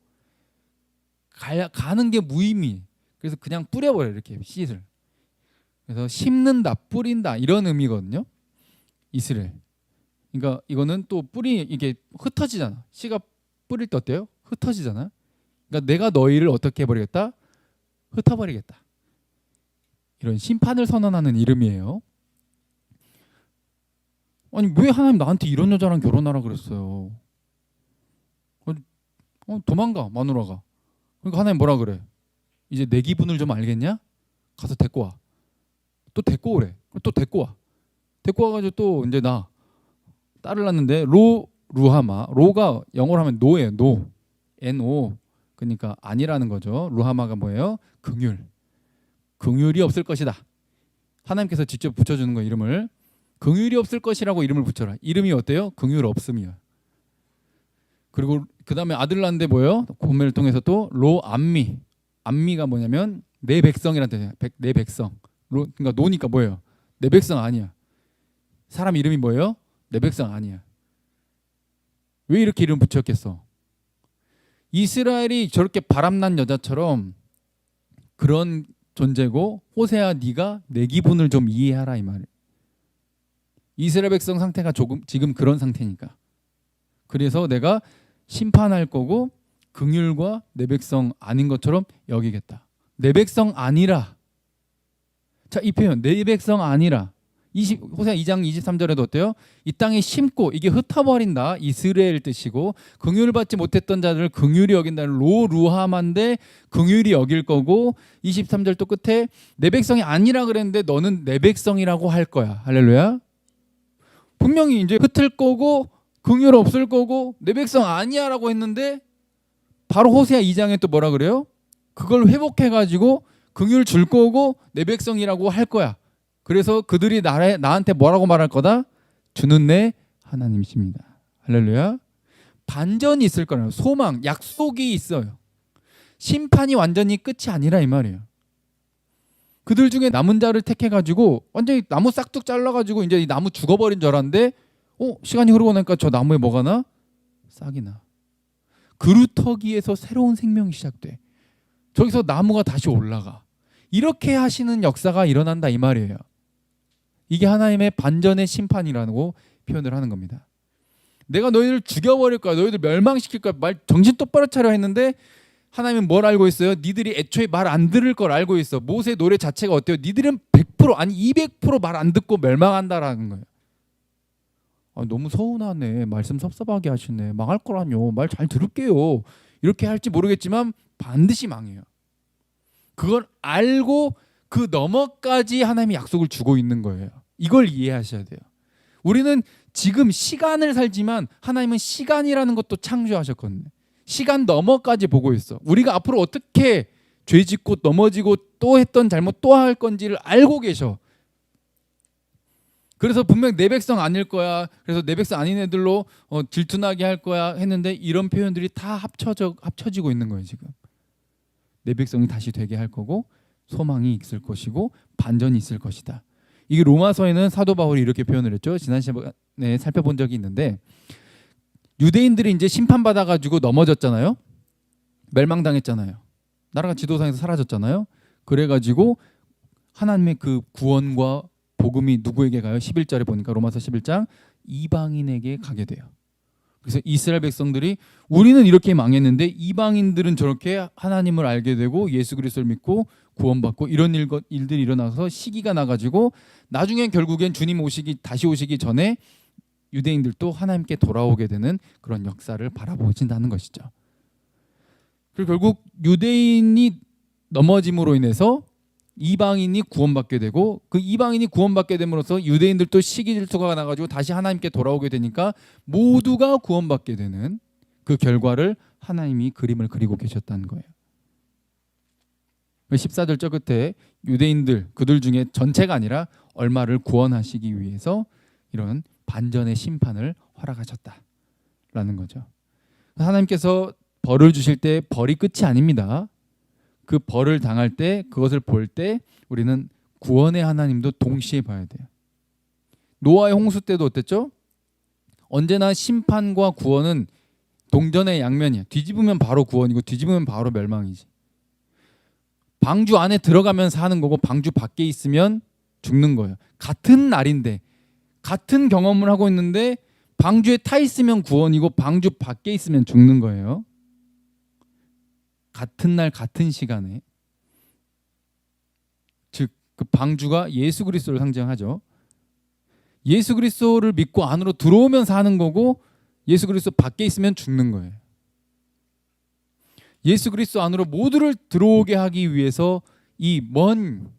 가는 게 무의미. 그래서 그냥 뿌려버려 이렇게 씨를. 그래서 심는다, 뿌린다 이런 의미거든요. 이스라엘. 그러니까 이거는 또 이게 흩어지잖아. 씨가 뿌릴 때 어때요? 흩어지잖아. 그러니까 내가 너희를 어떻게 해버리겠다? 흩어버리겠다. 이런 심판을 선언하는 이름이에요. 아니 왜 하나님 나한테 이런 여자랑 결혼하라 그랬어요? 도망가 마누라가. 그러니까 하나님 뭐라 그래? 이제 내 기분을 좀 알겠냐? 가서 데리고 와. 또 데리고 오래. 또 데리고 와. 데리고 와가지고 또 이제 나 딸을 낳는데 루하마. 로가 영어로 하면 노예요. 노. N-O. 그러니까 아니라는 거죠. 루하마가 뭐예요? 긍휼. 긍휼이 없을 것이다. 하나님께서 직접 붙여주는 거 이름을. 긍휼이 없을 것이라고 이름을 붙여라. 이름이 어때요? 긍휼 없음이야. 그리고 그 다음에 아들 낳는데 뭐예요? 고멜을 통해서 또 로암미. 암미가 뭐냐면 내 백성이란 뜻이에요. 내 백성. 그러니까 노니까 뭐예요? 내 백성 아니야. 사람 이름이 뭐예요? 내 백성 아니야. 왜 이렇게 이름 붙였겠어? 이스라엘이 저렇게 바람난 여자처럼 그런 존재고 호세아 네가 내 기분을 좀 이해하라 이 말이에요. 이스라엘 백성 상태가 지금 그런 상태니까. 그래서 내가 심판할 거고 긍휼과 내 백성 아닌 것처럼 여기겠다. 내 백성 아니라. 자, 이 표현 내 백성 아니라. 호세아 2장 23절에도 어때요? 이 땅에 심고 이게 흩어버린다. 이스라엘 뜻이고 긍휼을 받지 못했던 자들을 긍휼히 여긴다는 로루하만데 긍휼히 여길 거고 23절 또 끝에 내 백성이 아니라 그랬는데 너는 내 백성이라고 할 거야. 할렐루야. 분명히 이제 흩을 거고 긍휼 없을 거고 내 백성 아니야라고 했는데 바로 호세아 2장에 또 뭐라 그래요? 그걸 회복해가지고 긍휼 줄 거고 내 백성이라고 할 거야. 그래서 그들이 나한테 뭐라고 말할 거다? 주는 내 하나님이십니다. 할렐루야. 반전이 있을 거라요. 소망, 약속이 있어요. 심판이 완전히 끝이 아니라 이 말이에요. 그들 중에 남은 자를 택해가지고 완전히 나무 싹둑 잘라가지고 이제 이 나무 죽어버린 줄 알았는데 시간이 흐르고 나니까 저 나무에 뭐가 나? 싹이 나. 그루터기에서 새로운 생명이 시작돼. 저기서 나무가 다시 올라가. 이렇게 하시는 역사가 일어난다 이 말이에요. 이게 하나님의 반전의 심판이라고 표현을 하는 겁니다. 내가 너희들 죽여버릴 거야. 너희들 멸망시킬 거야. 말 정신 똑바로 차려 했는데 하나님은 뭘 알고 있어요? 니들이 애초에 말 안 들을 걸 알고 있어. 모세 노래 자체가 어때요? 니들은 100% 아니 200% 말 안 듣고 멸망한다라는 거예요. 너무 서운하네. 말씀 섭섭하게 하시네. 망할 거라뇨. 말 잘 들을게요. 이렇게 할지 모르겠지만 반드시 망해요. 그걸 알고 그 너머까지 하나님이 약속을 주고 있는 거예요. 이걸 이해하셔야 돼요. 우리는 지금 시간을 살지만 하나님은 시간이라는 것도 창조하셨거든요. 시간 너머까지 보고 있어. 우리가 앞으로 어떻게 죄짓고 넘어지고 또 했던 잘못 또 할 건지를 알고 계셔. 그래서 분명 내 백성 아닐 거야. 그래서 내 백성 아닌 애들로 질투나게 할 거야 했는데 이런 표현들이 다 합쳐지고 있는 거예요. 지금. 내 백성이 다시 되게 할 거고 소망이 있을 것이고 반전이 있을 것이다. 이게 로마서에는 사도 바울이 이렇게 표현을 했죠. 지난 시간에 살펴본 적이 있는데 유대인들이 이제 심판받아가지고 넘어졌잖아요. 멸망당했잖아요. 나라가 지도상에서 사라졌잖아요. 그래가지고 하나님의 그 구원과 복음이 누구에게 가요? 11절에 보니까 로마서 11장 이방인에게 가게 돼요. 그래서 이스라엘 백성들이 우리는 이렇게 망했는데 이방인들은 저렇게 하나님을 알게 되고 예수 그리스도를 믿고 구원받고 이런 일들이 일어나서 시기가 나가지고 나중엔 결국엔 주님 다시 오시기 전에 유대인들도 하나님께 돌아오게 되는 그런 역사를 바라보신다는 것이죠. 그리고 결국 유대인이 넘어짐으로 인해서 이방인이 구원받게 되고 그 이방인이 구원받게 됨으로써 유대인들도 시기 질투가 나가지고 다시 하나님께 돌아오게 되니까 모두가 구원받게 되는 그 결과를 하나님이 그림을 그리고 계셨다는 거예요. 14절 저 끝에 유대인들 그들 중에 전체가 아니라 얼마를 구원하시기 위해서 이런 반전의 심판을 허락하셨다라는 거죠. 하나님께서 벌을 주실 때 벌이 끝이 아닙니다. 그 벌을 당할 때 그것을 볼 때 우리는 구원의 하나님도 동시에 봐야 돼요. 노아의 홍수 때도 어땠죠? 언제나 심판과 구원은 동전의 양면이야. 뒤집으면 바로 구원이고 뒤집으면 바로 멸망이지. 방주 안에 들어가면 사는 거고 방주 밖에 있으면 죽는 거예요. 같은 날인데 같은 경험을 하고 있는데 방주에 타 있으면 구원이고 방주 밖에 있으면 죽는 거예요. 같은 날 같은 시간에. 즉 그 방주가 예수 그리스도를 상징하죠. 예수 그리스도를 믿고 안으로 들어오면 사는 거고 예수 그리스도 밖에 있으면 죽는 거예요. 예수 그리스도 안으로 모두를 들어오게 하기 위해서 이 먼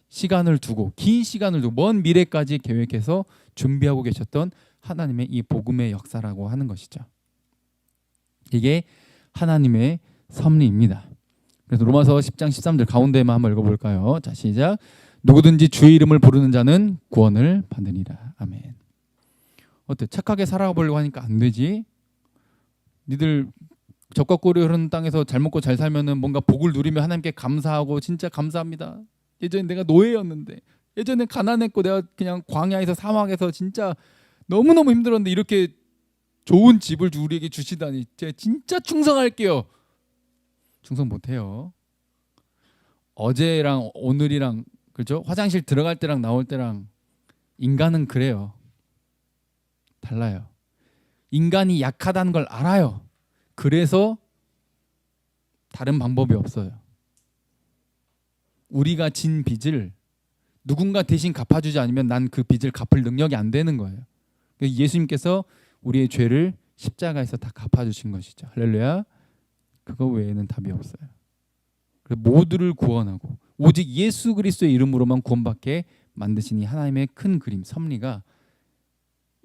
시간을 두고 긴 시간을 두고 먼 미래까지 계획해서 준비하고 계셨던 하나님의 이 복음의 역사라고 하는 것이죠. 이게 하나님의 섭리입니다. 그래서 로마서 10장 13절 가운데만 한번 읽어볼까요? 자, 시작. 누구든지 주의 이름을 부르는 자는 구원을 받으리라. 아멘. 어때? 착하게 살아보려고 하니까 안 되지? 니들 적과 꿀이 흐르는 땅에서 잘 먹고 잘 살면은 뭔가 복을 누리며 하나님께 감사하고 진짜 감사합니다. 예전에 내가 노예였는데 예전에 가난했고 내가 그냥 광야에서 사막에서 진짜 너무너무 힘들었는데 이렇게 좋은 집을 우리에게 주시다니 제가 진짜 충성할게요. 충성 못해요. 어제랑 오늘이랑 그죠? 화장실 들어갈 때랑 나올 때랑 인간은 그래요. 달라요. 인간이 약하다는 걸 알아요. 그래서 다른 방법이 없어요. 우리가 진 빚을 누군가 대신 갚아주지 않으면 난 그 빚을 갚을 능력이 안 되는 거예요. 예수님께서 우리의 죄를 십자가에서 다 갚아주신 것이죠. 할렐루야. 그거 외에는 답이 없어요. 모두를 구원하고 오직 예수 그리스도의 이름으로만 구원받게 만드신 이 하나님의 큰 그림, 섭리가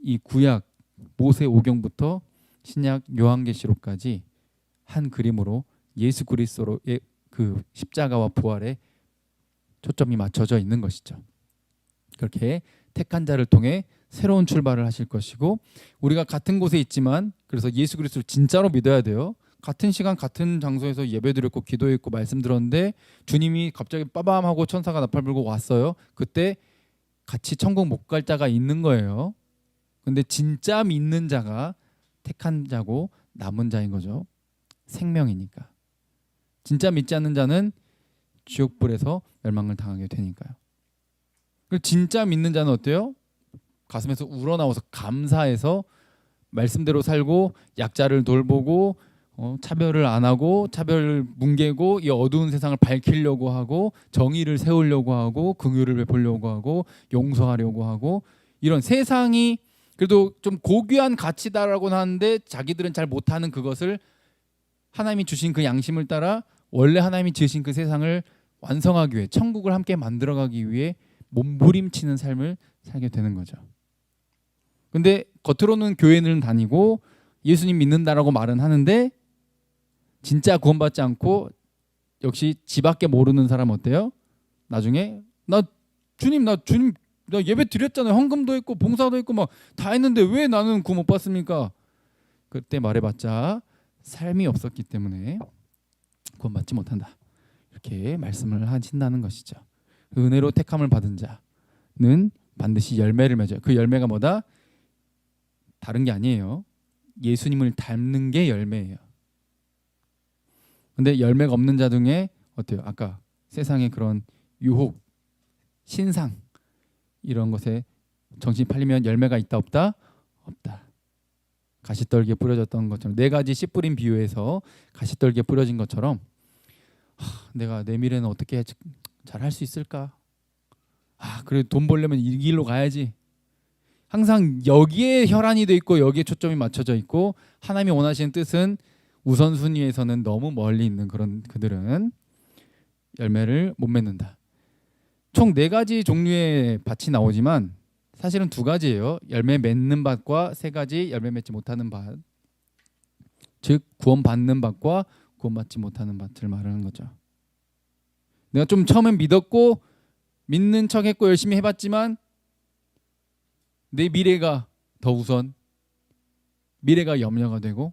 이 구약 모세오경부터 신약 요한계시록까지 한 그림으로 예수 그리스도의 그 십자가와 부활에 초점이 맞춰져 있는 것이죠. 그렇게 택한 자를 통해 새로운 출발을 하실 것이고 우리가 같은 곳에 있지만 그래서 예수 그리스도를 진짜로 믿어야 돼요. 같은 시간 같은 장소에서 예배드렸고 기도했고 말씀 들었는데 주님이 갑자기 빠밤하고 천사가 나팔 불고 왔어요. 그때 같이 천국 못 갈 자가 있는 거예요. 근데 진짜 믿는 자가 택한 자고 남은 자인 거죠. 생명이니까. 진짜 믿지 않는 자는 지옥불에서 멸망을 당하게 되니까요. 진짜 믿는 자는 어때요? 가슴에서 우러나와서 감사해서 말씀대로 살고 약자를 돌보고 차별을 안 하고 차별을 뭉개고 이 어두운 세상을 밝히려고 하고 정의를 세우려고 하고 긍휼을 베풀려고 하고 용서하려고 하고 이런 세상이 그래도 좀 고귀한 가치다라고 하는데 자기들은 잘 못하는 그것을 하나님이 주신 그 양심을 따라 원래 하나님이 지으신 그 세상을 완성하기 위해 천국을 함께 만들어가기 위해 몸부림치는 삶을 살게 되는 거죠. 근데 겉으로는 교회는 다니고 예수님 믿는다라고 말은 하는데 진짜 구원받지 않고 역시 지밖에 모르는 사람 어때요? 나중에 나 주님 나 예배 드렸잖아요. 헌금도 했고 봉사도 했고 막 다 했는데 왜 나는 구원 못 받습니까? 그때 말해봤자 삶이 없었기 때문에 구원받지 못한다. 이렇게 말씀을 하신다는 것이죠. 은혜로 택함을 받은 자는 반드시 열매를 맺어요. 그 열매가 뭐다? 다른 게 아니에요. 예수님을 닮는 게 열매예요. 근데 열매가 없는 자 중에 어때요? 아까 세상의 그런 유혹, 신상 이런 것에 정신이 팔리면 열매가 있다 없다? 없다. 가시떨기에 뿌려졌던 것처럼 네 가지 씨 뿌린 비유에서 가시떨기에 뿌려진 것처럼 내가 내 미래는 어떻게 잘 할 수 있을까? 그래도 돈 벌려면 이 길로 가야지. 항상 여기에 혈안이 돼 있고 여기에 초점이 맞춰져 있고 하나님이 원하시는 뜻은 우선순위에서는 너무 멀리 있는 그런 그들은 열매를 못 맺는다. 총 4가지 종류의 밭이 나오지만 사실은 2가지예요. 열매 맺는 밭과 3가지 열매 맺지 못하는 밭. 즉 구원받는 밭과 구원받지 못하는 밭을 말하는 거죠. 내가 좀 처음엔 믿었고 믿는 척했고 열심히 해봤지만 내 미래가 더 우선 미래가 염려가 되고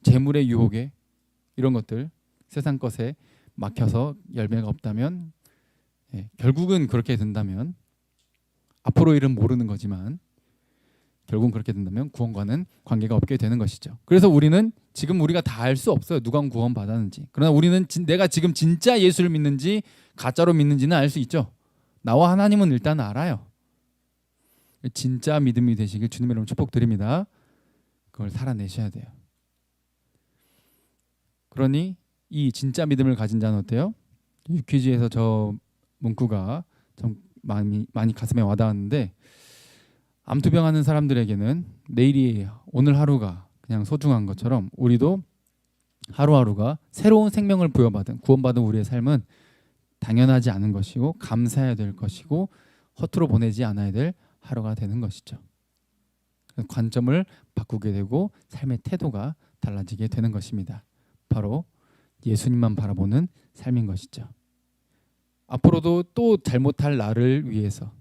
재물의 유혹에 이런 것들 세상 것에 막혀서 열매가 없다면 결국은 그렇게 된다면 앞으로 일은 모르는 거지만 결국은 그렇게 된다면 구원과는 관계가 없게 되는 것이죠. 그래서 우리는 지금 우리가 다 알 수 없어요. 누가 구원 받았는지. 그러나 우리는 내가 지금 진짜 예수를 믿는지 가짜로 믿는지는 알 수 있죠. 나와 하나님은 일단 알아요. 진짜 믿음이 되시길 주님의 이름으로 축복드립니다. 그걸 살아내셔야 돼요. 그러니 이 진짜 믿음을 가진 자는 어때요? 유퀴즈에서 저 문구가 좀 많이 가슴에 와닿았는데 암투병하는 사람들에게는 내일이 오늘 하루가 그냥 소중한 것처럼 우리도 하루하루가 새로운 생명을 부여받은 구원받은 우리의 삶은 당연하지 않은 것이고 감사해야 될 것이고 허투루 보내지 않아야 될 하루가 되는 것이죠. 관점을 바꾸게 되고 삶의 태도가 달라지게 되는 것입니다. 바로 예수님만 바라보는 삶인 것이죠. 앞으로도 또 잘못할 나를 위해서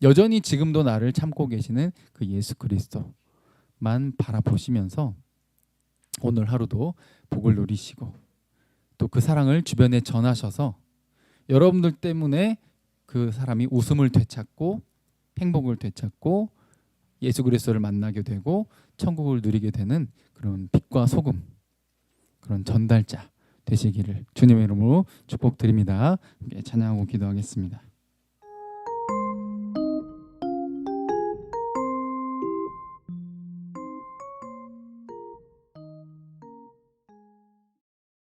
여전히 지금도 나를 참고 계시는 그 예수 그리스도만 바라보시면서 오늘 하루도 복을 누리시고 또 그 사랑을 주변에 전하셔서 여러분들 때문에 그 사람이 웃음을 되찾고 행복을 되찾고 예수 그리스도를 만나게 되고 천국을 누리게 되는 그런 빛과 소금 그런 전달자 되시기를 주님의 이름으로 축복드립니다. 함께 찬양하고 기도하겠습니다.